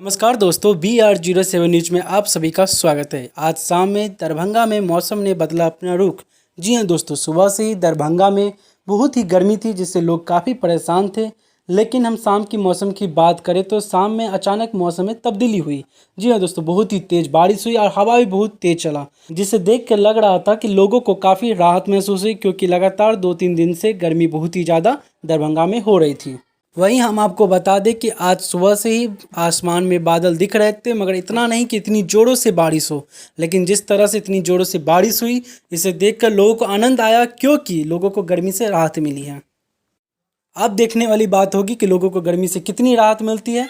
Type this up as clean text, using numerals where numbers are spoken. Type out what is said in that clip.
नमस्कार दोस्तों, BR07 news में आप सभी का स्वागत है। आज शाम में दरभंगा में मौसम ने बदला अपना रुख। जी हां दोस्तों, सुबह से ही दरभंगा में बहुत ही गर्मी थी जिससे लोग काफ़ी परेशान थे। लेकिन हम शाम की मौसम की बात करें तो शाम में अचानक मौसम में तब्दीली हुई। जी हां दोस्तों, बहुत ही तेज़ बारिश हुई और हवा भी बहुत तेज़ चला, जिसे देख कर लग रहा था कि लोगों को काफ़ी राहत महसूस हुई, क्योंकि लगातार 2-3 दिन से गर्मी बहुत ही ज़्यादा दरभंगा में हो रही थी। वहीं हम आपको बता दें कि आज सुबह से ही आसमान में बादल दिख रहे थे, मगर इतना नहीं कि इतनी ज़ोरों से बारिश हो। लेकिन जिस तरह से इतनी ज़ोरों से बारिश हुई, इसे देखकर लोगों को आनंद आया, क्योंकि लोगों को गर्मी से राहत मिली है। अब देखने वाली बात होगी कि लोगों को गर्मी से कितनी राहत मिलती है।